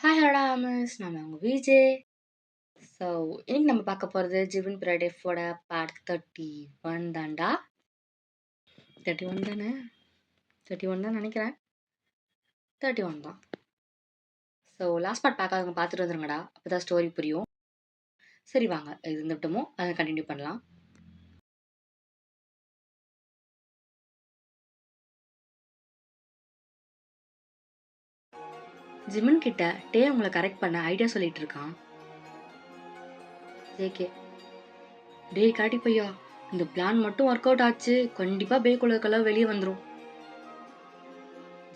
Hi hello miss நான் உங்கள் Vijay. So இன்னைக்கு நம்ம பார்க்க போகிறது ஜிவின் பிரடேஃபோட பார்ட் 31 தான்டா. 31 தானே, 31 தான் நினைக்கிறேன். 31 தான். ஸோ லாஸ்ட் பார்ட் பார்க்காதவங்க பார்த்துட்டு வந்துருங்கடா, அப்போ தான் ஸ்டோரி புரியும். சரி வாங்க, இது இருந்துட்டோமோ அதை கண்டினியூ பண்ணலாம். ஜிமின் கிட்ட டே உங்களை கரெக்ட் பண்ண ஐடியா சொல்லிட்டு இருக்கான். ஜேகே, டே காட்டி பையா, இந்த பிளான் மட்டும் ஒர்க் அவுட் ஆச்சு, கண்டிப்பாக பேக்குள்ளக்கெல்லாம் வெளியே வந்துடும்.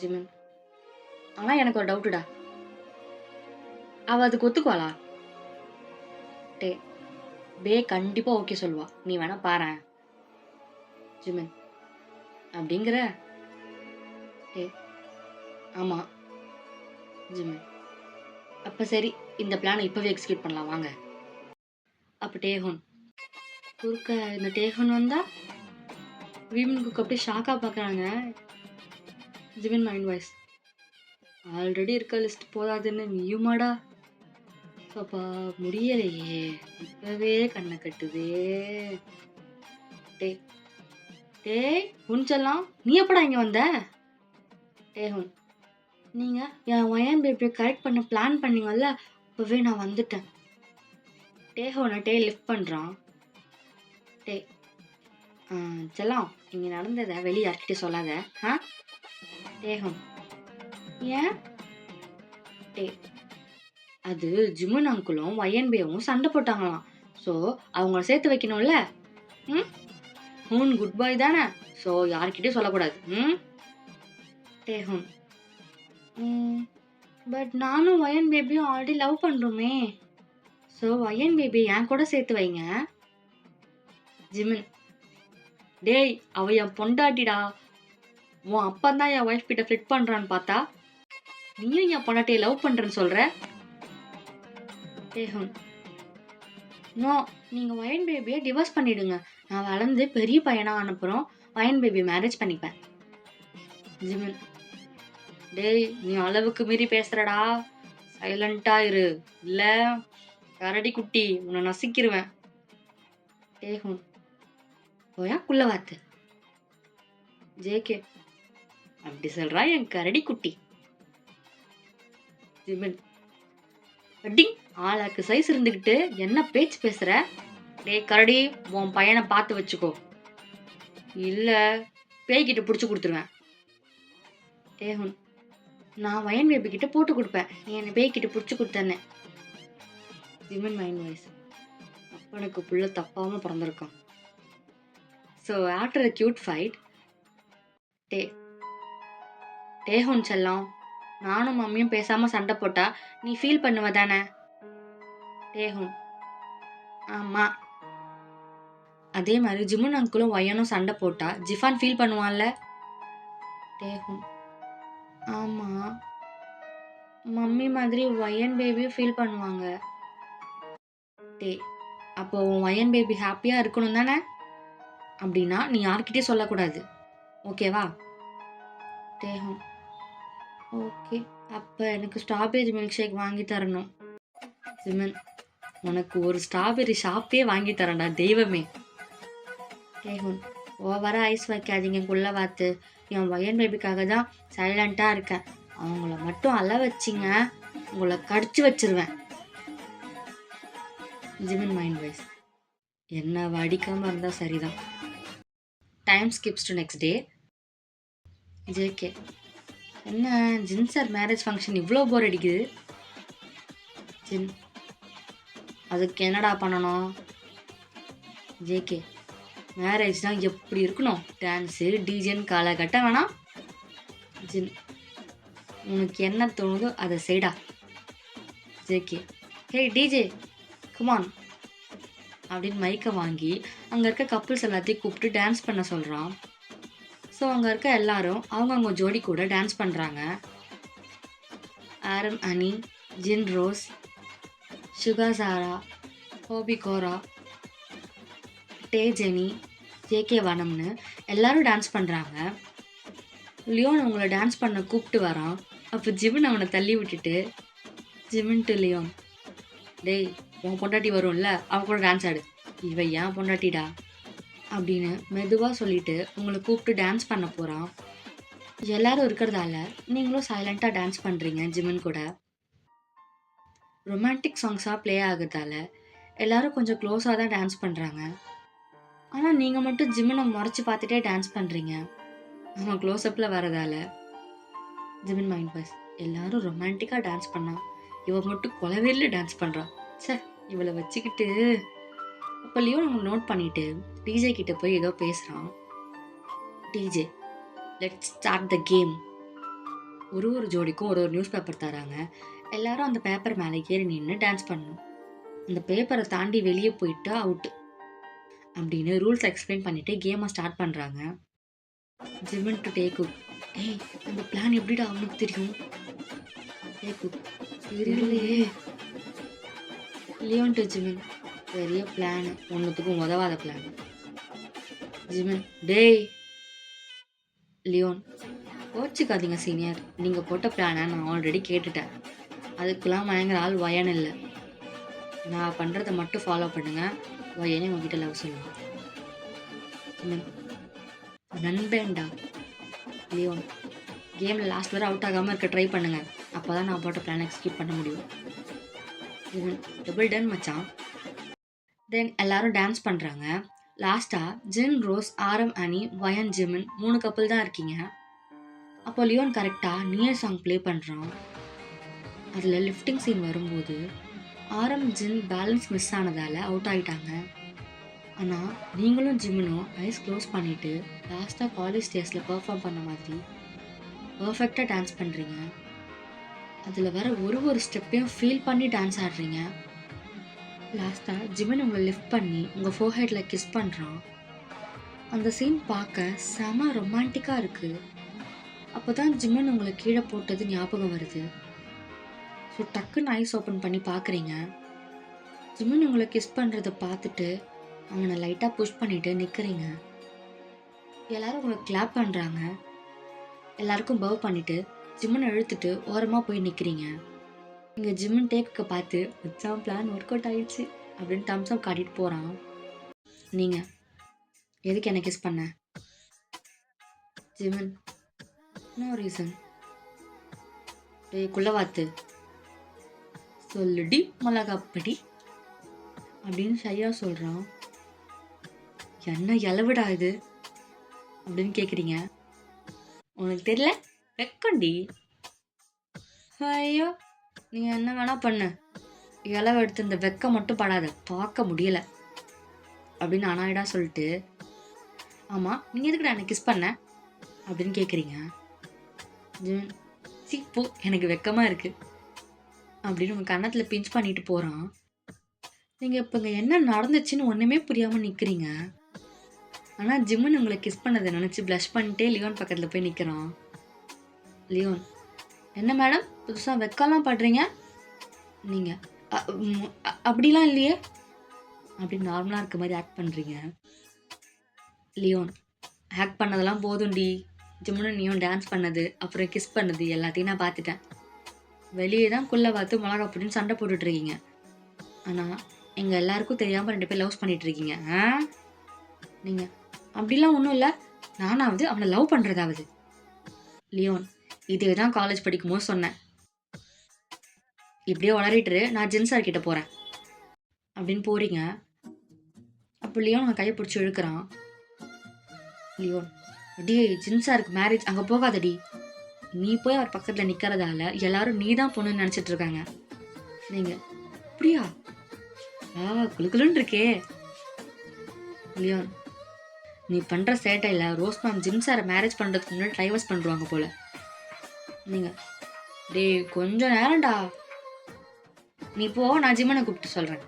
ஜிமின், ஆனால் எனக்கு ஒரு டவுட்டுடா, அவள் அதுக்கு ஒத்துக்குவாளா? டே, பே கண்டிப்பா ஓகே சொல்லுவா, நீ வேணா பாரு. ஜிமின், அப்படிங்கிற? டே, ஆமா. ஜிமின், அப்ப சரி, இந்த பிளானை இப்பவே எக்ஸிக்யூட் பண்ணலாம் வாங்க. அப்ப டேஹோன் குறுக்க இந்த டேஹோன் வந்தா வீமன் குக் அப்படியே ஷாக்கா பாக்குறாங்க. ஜிமின் மைண்ட் வாய்ஸ், ஆல்ரெடி இருக்க லிஸ்ட் போதாதுன்னு நீயுமாடா? அப்பா முடியலையே, இப்பவே கண்ணை கட்டுதே. டே டே உன்ச்செல்லாம் நீ எப்படா இங்க வந்த? டேஹோன், நீங்க என் ஒயன் பேபியை கரெக்ட் பண்ண பிளான் பண்ணீங்கல்ல, அப்பவே நான் வந்துட்டேன். டேஹோனை டே லிஃப்ட் பண்றான். டே, செல்லாம் இங்க நடந்ததை வெளியே யார்கிட்ட சொல்லாத. டேஹோன், ஏன்? டே, அது ஜிமுன் அங்குளும் ஒயன்பேவும் சண்டை போட்டாங்களாம், ஸோ அவங்கள சேர்த்து வைக்கணும்ல. ஹூன் குட் பாய் தானே, ஸோ யார்கிட்டயும் சொல்லக்கூடாது. டேஹோன், பட் நானும் ஒயன் பேபியும் ஆல்ரெடி லவ் பண்றோமே, ஸோ ஒயன் பேபி என் கூட சேர்த்து வைங்க. ஜிமின், டேய் அவ என் பொண்டாட்டிடா, உன் அப்பா தான் என் ஒய்ஃப் கிட்ட ஃபிட் பண்றான்னு பார்த்தா நீயும் என் பொண்டாட்டியை லவ் பண்றேன்னு சொல்ற. டேஹோன், நோ, நீங்க ஒயன் பேபியை டிவோர்ஸ் பண்ணிடுங்க, நான் வளர்ந்து பெரிய பையனா அனுப்புறோம், ஒயன் பேபி மேரேஜ் பண்ணிப்பேன். ஜிமின், டேய் நீ அளவுக்கு மீறி பேசுறடா, சைலண்டா இரு, இல்ல கரடி குட்டி உன்னை நசிக்கிருவேன். டேஹோன், போயா குள்ள வாத்து. ஜேகே, அப்படி சொல்றா என் கரடி குட்டி. ஜிமின், அடிங் ஆளாக்கு சைஸ் இருந்துகிட்டு என்ன பேச்சு பேசுற? டே கரடி, உன் பையனை பார்த்து வச்சுக்கோ, இல்ல பேய்கிட்ட புடிச்சு கொடுத்துருவேன். டேஹோன், நான் வயன் பேபி கிட்ட போட்டு கொடுப்பேன், நீ என்னை பேய்கிட்ட புடிச்சு கொடுத்தேன்னு. ஜிமின் மைண்ட் வாய்ஸ், அப்பனுக்கு புள்ள தப்பாம பிறந்திருக்கான். So after a cute fight, Taehoon செல்லம், நானும் மம்மியும் பேசாம சண்டை போட்டா நீ ஃபீல் பண்ணுவ தானே? டேஹோன், ஆமா. அதே மாதிரி ஜிமுன் அங்குளும் ஒயனும் சண்டை போட்டா ஜிஃபான் ஃபீல் பண்ணுவான்ல? டேஹோன், ஆமா. மம்மி மாதிரி ஒயன் பேபியும் ஃபீல் பண்ணுவாங்க. டே, அப்போ உன் ஒயன் பேபி ஹாப்பியா இருக்கணும் தானே? அப்படின்னா நீ யார்கிட்டயும் சொல்லக்கூடாது, ஓகேவா? டேஹோன், ஓகே, அப்போ எனக்கு ஸ்ட்ராபெரி மில்க் ஷேக் வாங்கி தரணும். ஜிமின், உனக்கு ஒரு ஸ்ட்ராபெரி ஷாப்பே வாங்கி தரேன்டா தெய்வமே. டேஹோன், ஓவரா ஐஸ் வைக்காதீங்க குள்ள வாத்து, என் ஒயன் பேபிக்காக தான் சைலண்டாக இருக்கேன், அவங்கள மட்டும் அழ வச்சிங்க உங்களை கடிச்சு வச்சிருவேன். ஜிமின் மைண்ட் வைஸ், என்ன வடிக்காம இருந்தா சரிதான். Time skips to next day. JK, என்ன ஜின் சார் மேரேஜ் ஃபங்க்ஷன் இவ்வளோ போர் அடிக்குது? ஜின், அதுக்கு என்னடா பண்ணணும்? ஜேகே, மேரேஜ்னா எப்படி இருக்கணும், டான்ஸு டிஜேன்னு காலகட்டம் வேணாம். ஜின், உனக்கு என்ன தோணுதோ அதை செய்டா. ஜேகே, ஹே டிஜே குமான் அப்படின்னு மைக்கை வாங்கி அங்கே இருக்க கப்புள்ஸ் எல்லாத்தையும் கூப்பிட்டு டான்ஸ் பண்ண சொல்கிறான். ஸோ அங்கே இருக்க எல்லாரும் அவங்கவுங்க ஜோடி கூட டான்ஸ் பண்ணுறாங்க. ஆரம் அனி, ஜின் ரோஸ், சுகா சாரா, ஹோபி கோரா, டே ஜெனி, ஜேகே வனம்னு எல்லாரும் டான்ஸ் பண்ணுறாங்க. லியோன் அவங்கள டான்ஸ் பண்ண கூப்பிட்டு வரான். அப்போ ஜிவன் அவனை தள்ளி விட்டுட்டு, ஜிமின் டு லியோன். டேய், உன் பொண்டாட்டி வரும்ல, அவ கூட டான்ஸ் ஆடு. இவ ஏன் பொண்டாட்டிடா அப்படின்னு மெதுவாக சொல்லிட்டு உங்களை கூப்பிட்டு டான்ஸ் பண்ண போகிறான். எல்லாரும் இருக்கிறதால நீங்களும் சைலண்ட்டாக டான்ஸ் பண்ணுறீங்க ஜிமின் கூட. ரொமான்டிக் சாங்ஸாக ப்ளே ஆகுறதால எல்லாரும் கொஞ்சம் க்ளோஸாக தான் டான்ஸ் பண்ணுறாங்க. ஆனால் நீங்கள் மட்டும் ஜிமினை முறைச்சி பார்த்துட்டே டான்ஸ் பண்ணுறீங்க. அவன் க்ளோஸ்அப்பில் வரதால ஜிமின் மைண்ட் வாய்ஸ். எல்லாரும் ரொமான்டிக்காக டான்ஸ் பண்ணா இவ மட்டும் கொலவேரில் டான்ஸ் பண்ணுறான். சே, இவளை வச்சுக்கிட்டு. அப்போ லியோன் அவங்க நோட் பண்ணிட்டு டிஜே கிட்ட போய் ஏதோ பேசுகிறான். DJ, let's start the game. ஒரு ஜோடிக்கும் ஒரு நியூஸ் பேப்பர் தராங்க. எல்லாரும் அந்த பேப்பர் மேலே ஏறி நின்று டான்ஸ் பண்ணணும். அந்த பேப்பரை தாண்டி வெளியே போயிட்டா அவுட்டு அப்படின்னு ரூல்ஸ் எக்ஸ்பிளைன் பண்ணிட்டு கேமை ஸ்டார்ட் பண்ணுறாங்க. Jimin to Taek. ஏய், அந்த பிளான் எப்படிடா அவனுக்கு தெரியும்? டேக்கு, தெரியலையே. Leon to Jimin. பெரிய பிளானு, ஒன்றுத்துக்கும் உதவாத பிளான். ஜிமின், டேய். லியோன், கோச்சிக்காதீங்க சீனியர், நீங்கள் போட்ட பிளானை நான் ஆல்ரெடி கேட்டுட்டேன். அதுக்கெல்லாம் மயங்குற ஆள் வயன் இல்லை. நான் பண்ணுறதை மட்டும் ஃபாலோ பண்ணுங்க. வயனே உங்ககிட்ட லவ் சொல்லுங்க. நண்பேண்டா. லியோன், கேமில் லாஸ்ட் வரை அவுட் ஆகாமல் இருக்க ட்ரை பண்ணுங்க. அப்போ தான் நான் போட்ட பிளான் எக்ஸிக்யூட் பண்ண முடியும். டபுள் டன் மச்சான். தென் எல்லாரும் டான்ஸ் பண்ணுறாங்க. லாஸ்ட்டாக ஜின், ரோஸ், ஆரம், அனி, வயன், ஜிமின் 3 கப்பல் தான் இருக்கீங்க. அப்போ லியோன் கரெக்டாக நியர் சாங் ப்ளே பண்ணுறான். அதில் லிஃப்டிங் சீன் வரும்போது ஆரம், ஜின் பேலன்ஸ் மிஸ் ஆனதால் அவுட் ஆகிட்டாங்க. ஆனால் நீங்களும் ஜிமினும் ஐஸ் க்ளோஸ் பண்ணிவிட்டு லாஸ்ட்டாக காலேஜ் ஸ்டேஜில் பெர்ஃபார்ம் பண்ண மாதிரி பர்ஃபெக்டாக டான்ஸ் பண்ணுறீங்க. அதில் வர ஒரு ஸ்டெப்பையும் ஃபீல் பண்ணி டான்ஸ் ஆடுறீங்க. லாஸ்ட்டாக ஜிமின் உங்களை லிஃப்ட் பண்ணி உங்கள் ஃபோர்ஹெட்டில் கிஸ் பண்ணுறான். அந்த சீன் பார்க்க செம ரொமான்டிக்காக இருக்குது. அப்போ தான் ஜிமின் உங்களை கீழே போட்டது ஞாபகம் வருது. ஸோ டக்குன்னு ஐஸ் ஓப்பன் பண்ணி பார்க்குறீங்க. ஜிமின் உங்களை கிஸ் பண்ணுறதை பார்த்துட்டு அவனை லைட்டாக புஷ் பண்ணிவிட்டு நிற்கிறீங்க. எல்லோரும் உங்களை கிளாப் பண்ணுறாங்க. எல்லாருக்கும் பவ் பண்ணிவிட்டு ஜிமினை இழுத்துட்டு ஓரமாக போய் நிற்கிறீங்க. இங்கே ஜிமின் டேக்கு பார்த்து மச்சான் பிளான் ஒர்க் அவுட் ஆகிடுச்சு அப்படின்னு தம்ஸ்அப் காட்டிட்டு போகிறான். நீங்கள் எதுக்கு என்ன கிஸ் பண்ண? Jimin, no reason. டேய் குள்ளவாத்து, சொல்லுடி மிளகாப்படி அப்படின்னு ஷையா சொல்கிறான். என்ன இலவிடா இது அப்படின்னு கேட்குறீங்க. உனக்கு தெரியல, வெக்கண்டி. ஐயோ, நீ என்ன வேணா பண்ணு, இலவை எடுத்து இந்த வெக்க மட்டும் படாத, பார்க்க முடியலை அப்படின்னு அனாயிடா சொல்லிட்டு, ஆமாம் நீங்கள் எதுக்குடா என்ன கிஸ் பண்ண அப்படின்னு கேட்குறீங்க. சீப்போ, எனக்கு வெக்கமாக இருக்குது அப்படின்னு உங்கள் கன்னத்தில் பிஞ்ச் பண்ணிட்டு போகிறான். நீங்கள் இப்போ இங்கே என்ன நடந்துச்சுன்னு ஒன்றுமே புரியாமல் நிற்கிறீங்க. ஆனால் ஜிமின் உங்களை கிஸ் பண்ணதை நினச்சி ப்ளஷ் பண்ணிட்டே லியோன் பக்கத்தில் போய் நிற்கிறான். லியோன், என்ன மேடம் புதுசாக வெக்கலாம் படுறீங்க? நீங்கள் அப்படிலாம் இல்லையே அப்படின்னு நார்மலாக இருக்க மாதிரி ஆக்ட் பண்ணுறீங்க. லியோன், ஆக்ட் பண்ணதெல்லாம் போதும்டி. ஜிம்முன்னு நீயும் டான்ஸ் பண்ணது அப்புறம் கிஸ் பண்ணது எல்லாத்தையும் நான் பார்த்துட்டேன். வெளியே தான் குள்ளை பார்த்து மிளகா போட்டுன்னு சண்டை போட்டுட்ருக்கீங்க. ஆனால் எங்கள் எல்லாருக்கும் தெரியாமல் 2 பேர் லவ்ஸ் பண்ணிகிட்ருக்கீங்க. நீங்கள் அப்படிலாம் ஒன்றும் இல்லை, நானாவது அவனை லவ் பண்ணுறதாவது. லியோன், இதே தான் காலேஜ் படிக்கும்போது சொன்னேன். இப்படியே வளரிட்டு நான் ஜின் சார் கிட்ட போகிறேன் அப்படின்னு போகிறீங்க. அப்போ லியோன் அவன் கையை பிடிச்சி இழுக்கிறான். லியோன், அடி ஜின் சாருக்கு மேரேஜ், அங்கே போகாதடி. நீ போய் அவர் பக்கத்தில் நிற்கிறதால எல்லாரும் நீ தான் பொண்ணுன்னு நினச்சிட்டு இருக்காங்க. நீங்கள் அப்படியா? குழுக்குலுன்னு இருக்கே. லியோன், நீ பண்ணுற சேட்டையில் ரோஸ் மேம் ஜின் சாரை மேரேஜ் பண்ணுறதுக்கு முன்னாடி டைவர்ஸ் பண்ணுறாங்க போல. நீங்கள் டே கொஞ்சம் நேரம்டா, நீ போ, நான் ஜிம்மனை கூப்பிட்டு சொல்கிறேன்.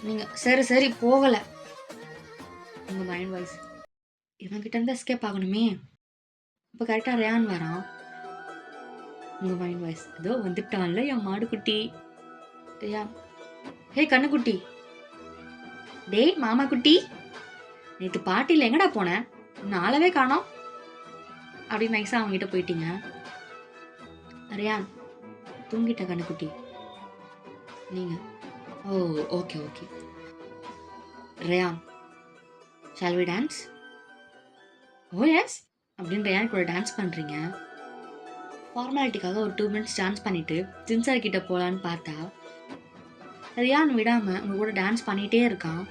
நீங்கள் சரி சரி போகலை. உங்கள் மைண்ட் வாய்ஸ், இவன்கிட்ட இருந்து எஸ்கேப் ஆகணுமே. இப்போ கரெக்டாக ரேயான் வரான். உங்கள் மைண்ட் வாய்ஸ், ஏதோ வந்துட்டான்ல என் மாடுக்குட்டி. ரேயான், ஹே கண்ணுக்குட்டி. டேய் மாமா குட்டி, நேற்று பாட்டியில் எங்கடா போனேன், இன்னும் ஆளவே காணோம் அப்படின்னு நைஸாக அவங்ககிட்ட போயிட்டீங்க. ரேயான், தூங்கிட்ட கண்ணுக்குட்டி. நீங்க. Oh! Okay, okay. Ryan, shall we dance? Oh yes! அப்படின்னு ரேயான் கூட டான்ஸ் பண்றீங்க. ஃபார்மாலிட்டிக்காக ஒரு 2 மினிட்ஸ் டான்ஸ் பண்ணிட்டு ஜின்சார் கிட்ட போலான்னு பார்த்தா, ரியான் விடாம உங்க கூட டான்ஸ் பண்ணிட்டே இருக்கான்.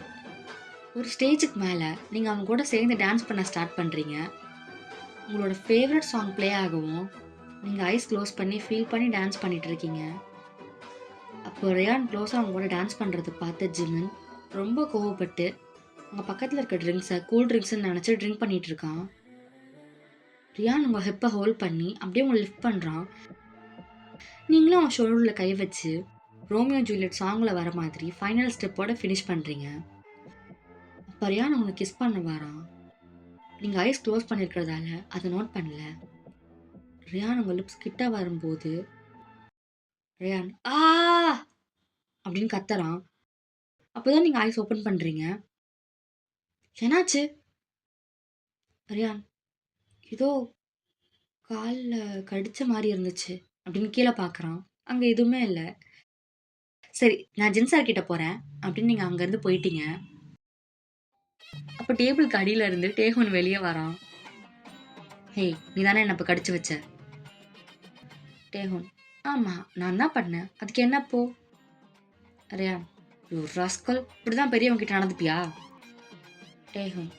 ஒரு ஸ்டேஜுக்கு மேல நீங்க அவங்க கூட சேர்ந்து டான்ஸ் பண்ண ஸ்டார்ட் பண்றீங்க. உங்களோட ஃபேவரட் சாங் ப்ளே ஆகவும், நீங்க ஐஸ் க்ளோஸ் பண்ணி ஃபீல் பண்ணி டான்ஸ் பண்ணிட்டு இருக்கீங்க. அப்போ ரியான் க்ளோஸா அவங்க கூட டான்ஸ் பண்றத பார்த்த ஜிமின் ரொம்ப கோவப்பட்டு உங்க பக்கத்துல இருக்க ட்ரிங்க்ஸை கூல் ட்ரிங்க்ஸ்ன்னு நினைச்சு ட்ரிங்க் பண்ணிட்டு இருக்கான். ரியான் உங்க ஹிப்பை ஹோல்ட் பண்ணி அப்படியே உங்களை லிஃப்ட் பண்றான். நீங்களும் அவன் ஷோல்டர்ல கை வச்சு ரோமியோ ஜூலியட் சாங்ல வர மாதிரி ஃபைனல் ஸ்டெப்போட ஃபினிஷ் பண்றீங்க. அப்போ ரியான் உங்களுக்கு கிஸ் பண்ண வரான். நீங்க ஐஸ் க்ளோஸ் பண்ணிருக்கிறதால அதை நோட் பண்ணல. ரியான் உங்க லிப்ஸ் கிட்ட வரும்போது ரியான் ஆ அப்படின்னு கத்துறான். அப்போதான் நீங்க ஐஸ் ஓபன் பண்றீங்க. என்னாச்சு? ரியான், ஏதோ காலில் கடிச்ச மாதிரி இருந்துச்சு அப்படின்னு கீழே பார்க்குறான். அங்கே எதுவுமே இல்லை. சரி, நான் ஜின்சார் கிட்ட போகிறேன் அப்படின்னு நீங்கள் அங்கேருந்து போயிட்டீங்க. அப்போ டேபிளுக்கு அடியில் இருந்து டேஹோன் வெளியே வரான். ஹே, நீ தானே என்ன இப்போ கடிச்சு வச்ச? டேஹோன், ஆமாம், நான் தான் பண்ணேன், அதுக்கு என்னப்போ? ரியான், யூ ராஸ்கல், இப்படி தான் பெரியவங்க கிட்ட நடந்துப்பியா? டேஹோன்,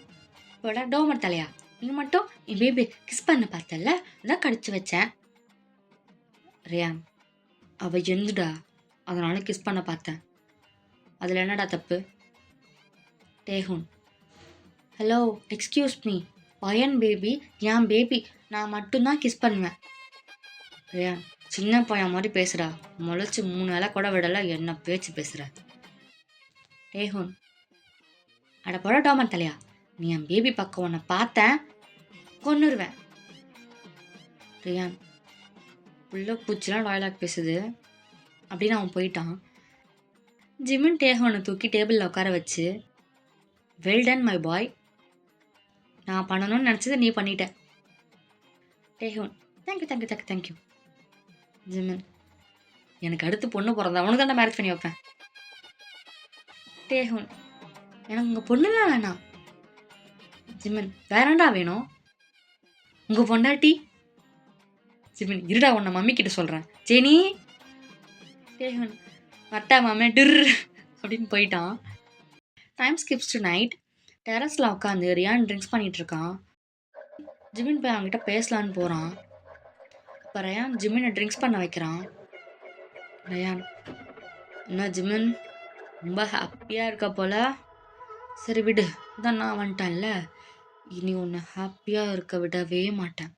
போடா டோமர் தலையா, நீ மட்டும் என் பேபி கிஸ் பண்ண பார்த்தல, அதான் கடிச்சு வச்சேன். ரியான், அவ எந்துடா, அதனால கிஸ் பண்ண பார்த்தேன், அதில் என்னடா தப்பு? டேஹோன், ஹலோ, எக்ஸ்கியூஸ் மீ, பையன் பேபி, என் பேபி, நான் மட்டும்தான் கிஸ் பண்ணுவேன். ரியான், சின்ன பையன் மாதிரி பேசுகிறா, முளைச்சி 3 இலை கூட விடலை, என்ன பேச்சு பேசுகிற? டேஹோன், அட போட டோமர் தலையா, நீ என் பேபி பக்கம் உன்னை பார்த்தேன், கொன்னுருவேன். ரியான், உள்ள பூச்சிலாம் டாய்லாக் பேசுது அப்படின்னு அவன் போயிட்டான். ஜிமின் டேஹோனை தூக்கி டேபிளில் உட்கார வச்சு, வெல் டன் மை பாய், நான் பண்ணணும்னு நினச்சதை நீ பண்ணிட்ட. Taehoon, thank you thank you thank you thank you. Jimin, எனக்கு அடுத்து பொண்ணு பிறந்தா அவனுக்கு தான் மேரேஜ் பண்ணி வைப்பேன். டேஹோன், எனக்கு உங்கள் பொண்ணுலாம் வேணாம். ஜிமின், வேறண்டா வேணும்? உங்கள் பொண்டாட்டி? ஜிமின், இருடா உன்னை மம்மி கிட்ட சொல்கிறேன். ஜெனி. டேஹோன், வட்டா மாமே டிர் அப்படின்னு போயிட்டான். Time skips to night. டெரஸில் உட்காந்து ரியான் ட்ரிங்க்ஸ் பண்ணிட்டு இருக்கான். ஜிமின் போய் அவங்ககிட்ட பேசலான்னு போகிறான். இப்போ ரயான் ஜிமினை ட்ரிங்க்ஸ் பண்ண வைக்கிறான். ரயான், என்ன ஜிமின், ரொம்ப ஹாப்பியாக இருக்க போல, சரி விடு, இதான் நான் வந்துட்டேன்ல, இனி உன்னை ஹாப்பியாக இருக்க விடவே மாட்டேன்.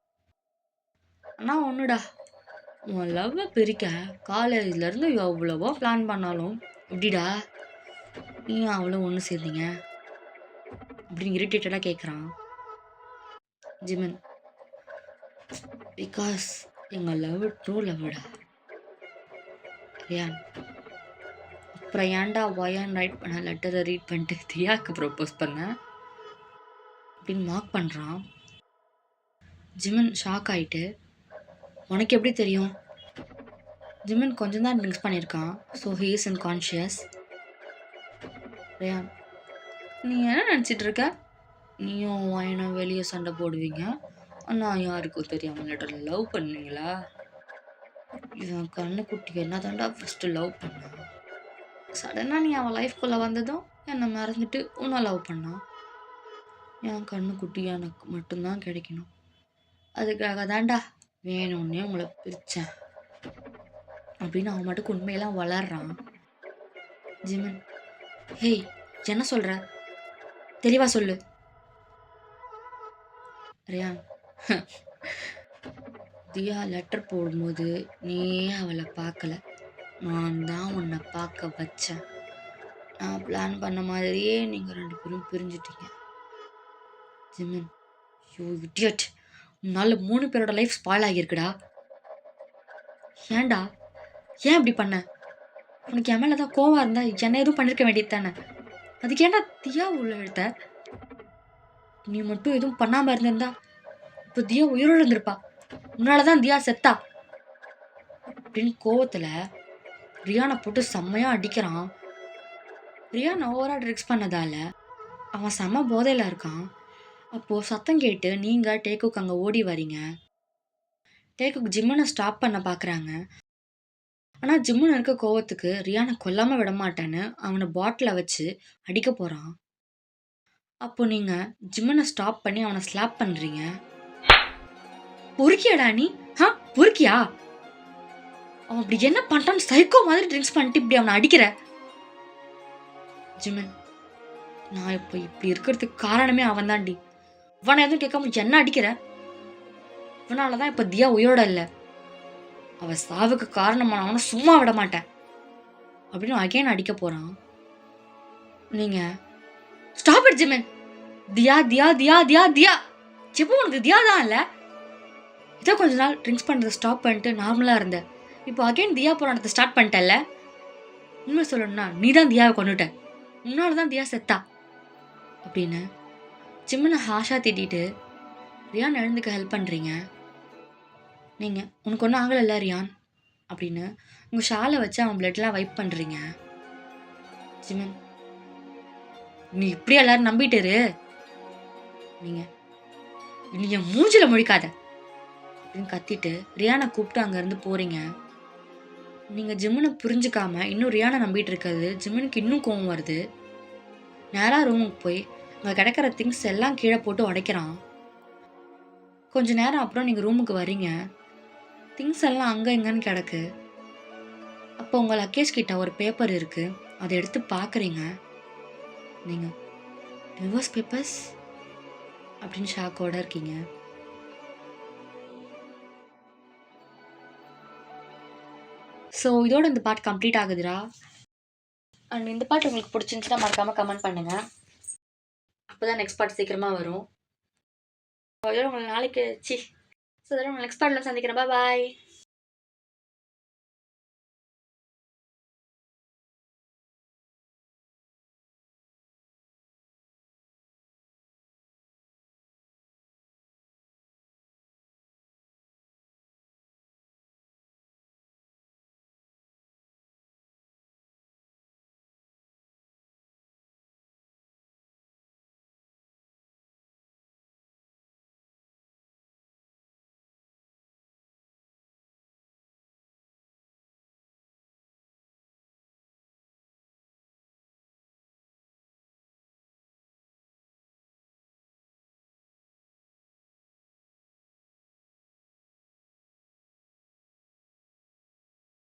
ஆனால் ஒன்றுடா, உன் லவ்வை பிரிக்க காலேஜ்லேருந்து எவ்வளவோ பிளான் பண்ணாலும் எப்படிடா நீயும் அவ்வளோ ஒன்று சேர்ந்தீங்க அப்படின்னு இரிட்டேட்டடாக கேட்குறான். ஜிமின், பிகாஸ் எங்கள் லவ் ட்ரூ லவ்டா. ரியான், அப்புறம் ஏன்டா ஒயான் ரைட் பண்ண லெட்டரை ரீட் பண்ணிட்டு தியாவுக்கு ப்ரப்போஸ் பண்ண அப்படின்னு மார்க் பண்ணுறான். ஜிமின் ஷாக் ஆகிட்டு, உனக்கு எப்படி தெரியும்? ஜிமின் கொஞ்சம் தான் ட்ரிங்க்ஸ் பண்ணியிருக்கான், so he is unconscious. Ryan, நீ என்ன நினச்சிட்டு இருக்க? நீயும் வாயனும் வெளியே சண்டை போடுவீங்க, ஆனால் யாருக்கும் தெரியாமல் லெட்டரில் லவ் பண்ணுவீங்களா? இவன் கண்ணுக்குட்டி என்ன தாண்டா ஃபஸ்ட்டு லவ் பண்ணான், சடனாக நீ அவன் லைஃப்குள்ளே வந்ததும் என்னை மறந்துட்டு உன்னை லவ் பண்ணான். என் கண்ணுக்குட்டி எனக்கு மட்டும்தான் கிடைக்கணும், அதுக்காக தாண்டா வேணும்னே உங்களை பிரித்தேன் அப்படின்னு அவன் மட்டும் உண்மையெல்லாம் வளர்றான். ஜிமின், ஹேய், என்ன சொல்கிற, தெளிவாக சொல்லு. ரியான், தியா லெட்டர் போடும்போது நீயே அவளை பார்க்கல, நான் தான் உன்னை பார்க்க வச்சேன். நான் பிளான் பண்ண மாதிரியே நீங்கள் 2 பேரும் பிரிஞ்சுட்டீங்க. ஜிமின், யூ இடியட், உன்னால் 3 பேரோட லைஃப் ஸ்பாயில் ஆகியிருக்குடா. ஏன்டா, ஏன் இப்படி பண்ண? உனக்கு என் மேலே தான் கோவம் இருந்தால் என்ன எதுவும் பண்ணியிருக்க வேண்டியது தானே, அதுக்கு ஏன்டா தியா உள்ள எடுத்த? நீ மட்டும் எதுவும் பண்ணாமல் இருந்திருந்தா இப்போ தியா உயிரோடு இருந்திருப்பா, உன்னால தான் தியா செத்தா. அப்படின்னு கோவத்தில் ரியானை போட்டு செம்மையாக அடிக்கிறான். ரியான் ஓவராக ட்ரிங்க்ஸ் பண்ணதால அவன் செம்ம போதையில் இருக்கான். அப்போது சத்தம் கேட்டு நீங்கள் டேக்குக்கு அங்கே ஓடி வரீங்க. டேக்குக்கு ஜிம்மனை ஸ்டாப் பண்ண பார்க்குறாங்க. ஆனால் ஜிம்மன் இருக்க கோவத்துக்கு ரியானை கொல்லாமல் விட மாட்டேன்னு அவனை பாட்டிலை வச்சு அடிக்க போகிறான். அப்போ நீங்கள் ஜிம்மனை ஸ்டாப் பண்ணி அவனை ஸ்லாப் பண்ணுறீங்க. பொறுக்கியாடா நீ? பொறுக்கியா? அவன் அப்படி என்ன பண்ணிட்டான்னு சைக்கோ மாதிரி ட்ரிங்க்ஸ் பண்ணிட்டு இப்படி அவனை அடிக்கிற. ஜிம்மன், நான் இப்போ இப்படி இருக்கிறதுக்கு காரணமே அவன் தாண்டி. அவனை எதுவும் கேட்காம என்ன அடிக்கிற? அவனால தான் இப்போ தியா உயிரோட இல்லை. அவன் சாவுக்கு காரணமானவனை சும்மா விட மாட்டேன் அப்படின்னு அகைன் அடிக்க போறான். நீங்க ஸ்டாப் இட் ஜிம்மன். தியா தியா தியா தியா தியா செப்பு, உனக்கு தியா தான் இல்லை. இதோ கொஞ்ச நாள் ட்ரிங்க்ஸ் பண்ணுறதை ஸ்டாப் பண்ணிட்டு நார்மலாக இருந்த, இப்போ அகைன் தியா போராட்டத்தை ஸ்டார்ட் பண்ணிட்டல. உண்மை சொல்லணும்னா நீ தான் தியாவை கொண்டுட்ட. முன்னாடி தான் தியா செத்தா அப்படின்னு ஜிம்மனை ஹாஷா திட்டிட்டு ரியான் எழுந்துக்க ஹெல்ப் பண்ணுறீங்க. நீங்கள் உனக்கு ஒன்றும் ஆகலைல்ல ரியான் அப்படின்னு உங்கள் ஷாலை வச்சு அவன் பிளட்லாம் வைப் பண்ணுறீங்க. ஜிம்மன், நீ இப்படி எல்லாரும் நம்பிட்டுரு. நீ என் மூஞ்சில முழிக்காத அப்படின்னு கத்திட்டு ரியானை கூப்பிட்டு அங்கேருந்து போகிறீங்க. நீங்கள் ஜிம்மனை புரிஞ்சுக்காம இன்னும் ரியானை நம்பிட்டு இருக்கிறது ஜிம்மனுக்கு இன்னும் கோவம் வருது. நேராக ரூமுக்கு போய் அங்கே கிடைக்கிற திங்ஸ் எல்லாம் கீழே போட்டு உடைக்கிறான். கொஞ்ச நேரம் அப்புறம் நீங்கள் ரூமுக்கு வரீங்க. திங்ஸ் எல்லாம் அங்கே இங்கன்னு கிடக்கு. அப்போ உங்கள் லக்கேஜ் கிட்ட ஒரு பேப்பர் இருக்குது. அதை எடுத்து பார்க்குறீங்க. நீங்கள் டிவோர்ஸ் பேப்பர்ஸ் அப்படின்னு ஷாக்கோட இருக்கீங்க. ஸோ இதோட இந்த பார்ட் கம்ப்ளீட் ஆகுதுடா. அண்ட் இந்த பார்ட் உங்களுக்கு பிடிச்சிருந்துச்சுன்னா மறக்காமல் கமெண்ட் பண்ணுங்கள். அப்போ தான் நெக்ஸ்ட் பார்ட் சீக்கிரமாக வரும். இதோட உங்களை நாளைக்கு ஸோ இதோட உங்களை நெக்ஸ்ட் பார்ட்டில் சந்திக்கிறேன். பாய்.